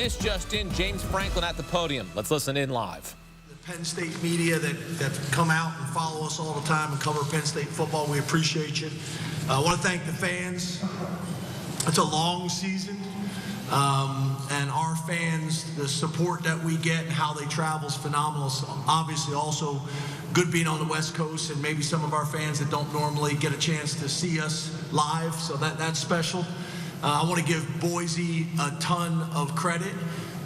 This just in, James Franklin at the podium. Let's listen in live. The Penn State media that come out and follow us all the time and cover Penn State football, we appreciate you. I want to thank the fans. It's a long season, and our fans, the support that we get and how they travel is phenomenal. So obviously also good being on the West Coast and maybe some of our fans that don't normally get a chance to see us live, so that's special. I want to give Boise a ton of credit.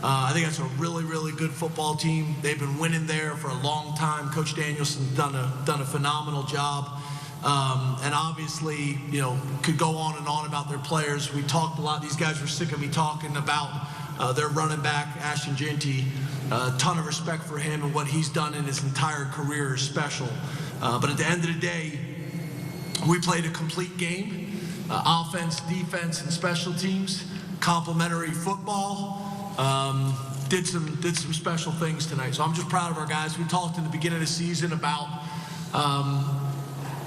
I think that's a really, really good football team. They've been winning there for a long time. Coach Danielson's done a phenomenal job. And obviously, you know, could go on and on about their players. We talked a lot. These guys were sick of me talking about their running back, Ashton Jeanty. A ton of respect for him, and what he's done in his entire career is special. But at the end of the day, we played a complete game. Offense, defense, and special teams, complementary football. Did some special things tonight. So I'm just proud of our guys. We talked in the beginning of the season about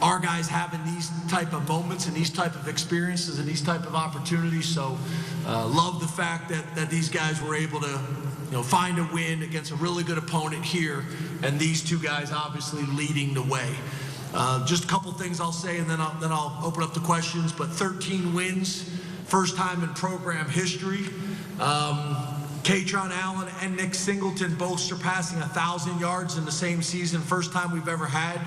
our guys having these type of moments and these type of experiences and these type of opportunities. So love the fact that these guys were able to, you know, find a win against a really good opponent here, and these two guys obviously leading the way. Just a couple things I'll say, and then I'll open up the questions. But 13 wins, first time in program history. Katron Allen and Nick Singleton both surpassing 1,000 yards in the same season. First time we've ever had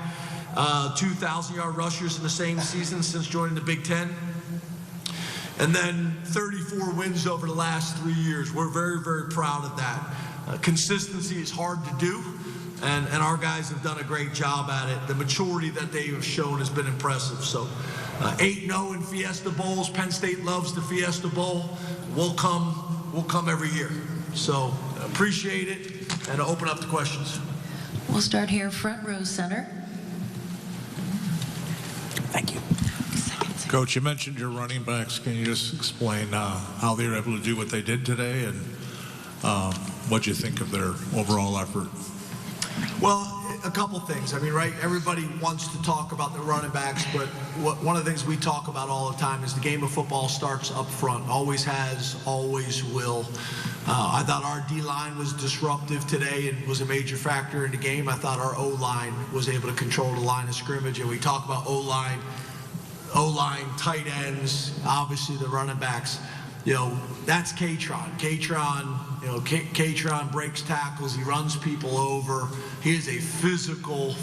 2,000-yard rushers in the same season since joining the Big Ten. And then 34 wins over the last 3 years. We're very, very proud of that. Consistency is hard to do. And our guys have done a great job at it. The maturity that they have shown has been impressive. So 8-0 in Fiesta Bowls. Penn State loves the Fiesta Bowl. We'll come every year. So appreciate it, and I'll open up the questions. We'll start here, front row center. Thank you. Coach, you mentioned your running backs. Can you just explain how they were able to do what they did today, and what you think of their overall effort? Well, a couple things. I mean, right, everybody wants to talk about the running backs, but one of the things we talk about all the time is the game of football starts up front. Always has, always will. I thought our D-line was disruptive today and was a major factor in the game. I thought our O-line was able to control the line of scrimmage, and we talk about O-line, tight ends, obviously the running backs. You know, that's Katron. Katron breaks tackles. He runs people over. He is a physical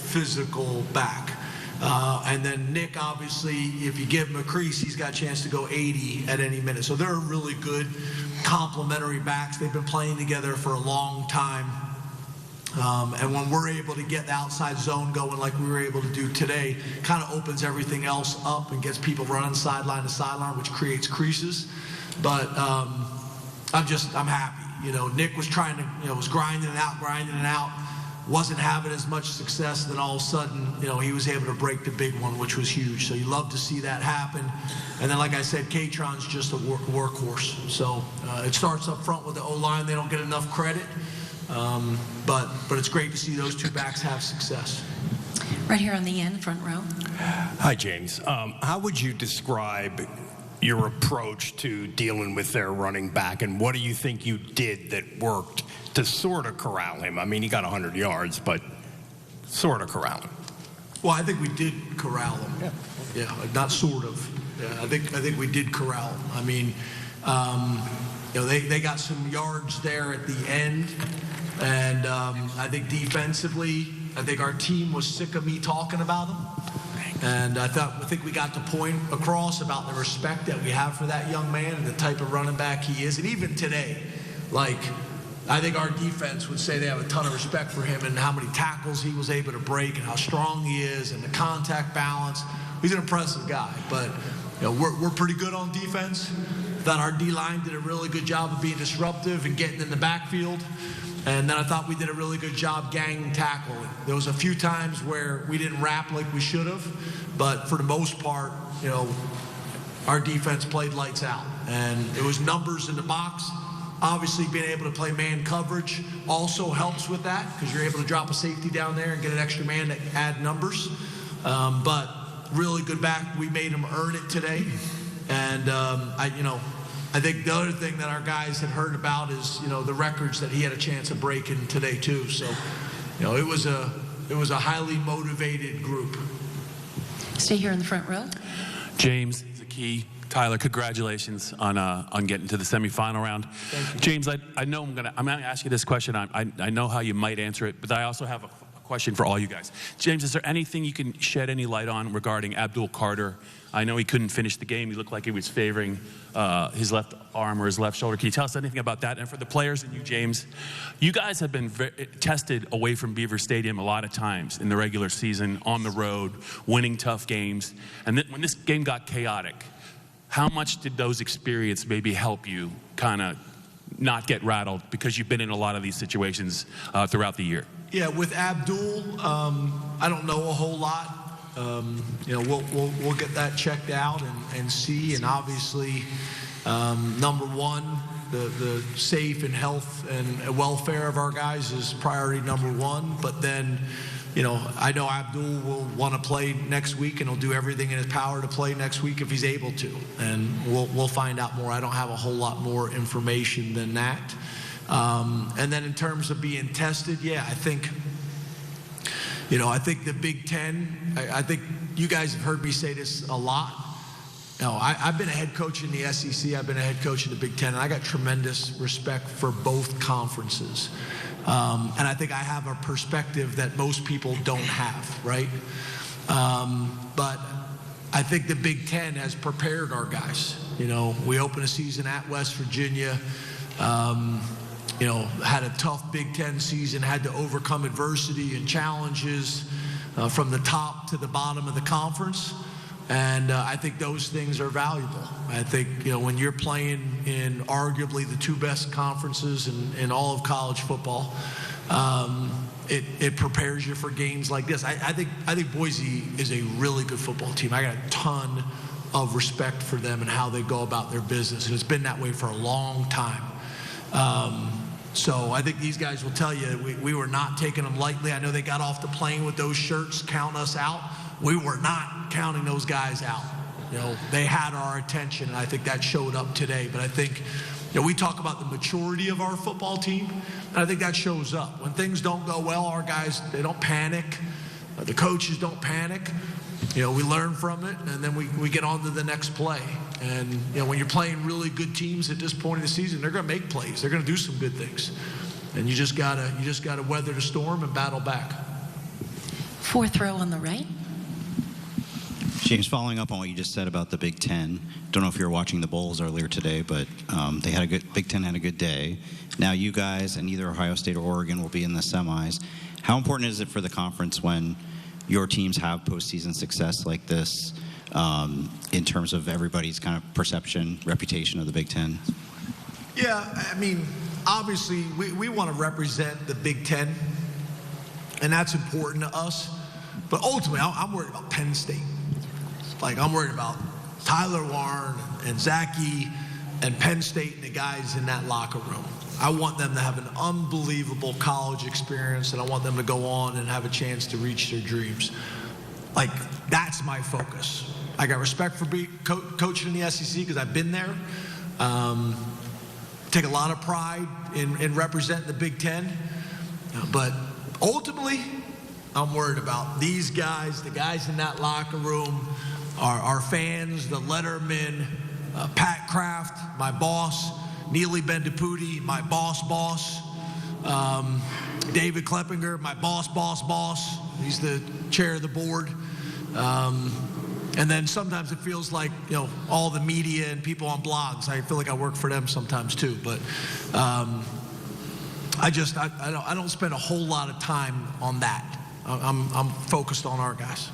back. And then Nick, obviously, if you give him a crease, he's got a chance to go 80 at any minute. So they're really good complementary backs. They've been playing together for a long time. And when we're able to get the outside zone going like we were able to do today, kind of opens everything else up and gets people running sideline to sideline, which creates creases. But I'm happy. You know, Nick was trying to, was grinding it out, wasn't having as much success. Then all of a sudden, he was able to break the big one, which was huge. So you love to see that happen. And then, like I said, Katron's just a workhorse. So it starts up front with the O-line. They don't get enough credit. But it's great to see those two backs have success. Right here on the end, front row. Hi, James. How would you describe your approach to dealing with their running back, and what do you think you did that worked to sort of corral him? I mean, he got 100 yards, but sort of corral him. Well, I think we did corral him. Yeah, not sort of. Yeah, I think we did corral him. I mean, they got some yards there at the end, and I think defensively, I think our team was sick of me talking about him. And I think we got the point across about the respect that we have for that young man and the type of running back he is. And even today, I think our defense would say they have a ton of respect for him and how many tackles he was able to break and how strong he is and the contact balance. He's an impressive guy, but we're pretty good on defense. Thought our D-line did a really good job of being disruptive and getting in the backfield. And then I thought we did a really good job gang tackling. There was a few times where we didn't wrap like we should have, but for the most part, our defense played lights out. And it was numbers in the box. Obviously, being able to play man coverage also helps with that because you're able to drop a safety down there and get an extra man to add numbers. But really good back. We made him earn it today. And, I think the other thing that our guys had heard about is, the records that he had a chance of breaking today too. So, it was a highly motivated group. Stay here in the front row. James, Zaki, Tyler, congratulations on getting to the semifinal round. Thank you. James, I know I'm gonna ask you this question. I know how you might answer it, but I also have a question for all you guys. James, is there anything you can shed any light on regarding Abdul Carter? I know he couldn't finish the game. He looked like he was favoring his left arm or his left shoulder. Can you tell us anything about that? And for the players and you, James, you guys have been tested away from Beaver Stadium a lot of times in the regular season, on the road, winning tough games. And when this game got chaotic, how much did those experiences maybe help you kind of not get rattled, because you've been in a lot of these situations throughout the year? Yeah, with Abdul, I don't know a whole lot. We'll get that checked out and see. And obviously, number one, the safe and health and welfare of our guys is priority number one. But then, I know Abdul will want to play next week, and he'll do everything in his power to play next week if he's able to. And we'll find out more. I don't have a whole lot more information than that. And then in terms of being tested, yeah, I think the Big Ten, I think you guys have heard me say this a lot. I've been a head coach in the SEC. I've been a head coach in the Big Ten, and I got tremendous respect for both conferences. And I think I have a perspective that most people don't have, right? But I think the Big Ten has prepared our guys. We opened a season at West Virginia. Had a tough Big Ten season, had to overcome adversity and challenges from the top to the bottom of the conference. And I think those things are valuable. I think, when you're playing in arguably the two best conferences in all of college football, it prepares you for games like this. I think Boise is a really good football team. I got a ton of respect for them and how they go about their business. And it's been that way for a long time. So I think these guys will tell you we were not taking them lightly. I know they got off the plane with those shirts, count us out. We were not counting those guys out. They had our attention, and I think that showed up today. But I think, we talk about the maturity of our football team, and I think that shows up. When things don't go well, our guys, they don't panic. The coaches don't panic. We learn from it, and then we get on to the next play. And, when you're playing really good teams at this point in the season, they're going to make plays. They're going to do some good things. And you just gotta weather the storm and battle back. Fourth row on the right. James, following up on what you just said about the Big Ten, don't know if you were watching the Bowls earlier today, but Big Ten had a good day. Now you guys and either Ohio State or Oregon will be in the semis. How important is it for the conference when your teams have postseason success like this, in terms of everybody's kind of perception, reputation of the Big Ten? Yeah, obviously we want to represent the Big Ten, and that's important to us. But ultimately, I'm worried about Penn State. I'm worried about Tyler Warren and Zaki and Penn State and the guys in that locker room. I want them to have an unbelievable college experience, and I want them to go on and have a chance to reach their dreams. That's my focus. I got respect for coaching in the SEC because I've been there. Take a lot of pride in representing the Big Ten. But ultimately, I'm worried about these guys, the guys in that locker room, our fans, the lettermen, Pat Kraft, my boss, Neely Bendapudi, my boss, David Kleppinger, my boss. He's the chair of the board. And then sometimes it feels like, all the media and people on blogs, I feel like I work for them sometimes too. But I don't spend a whole lot of time on that. I'm focused on our guys.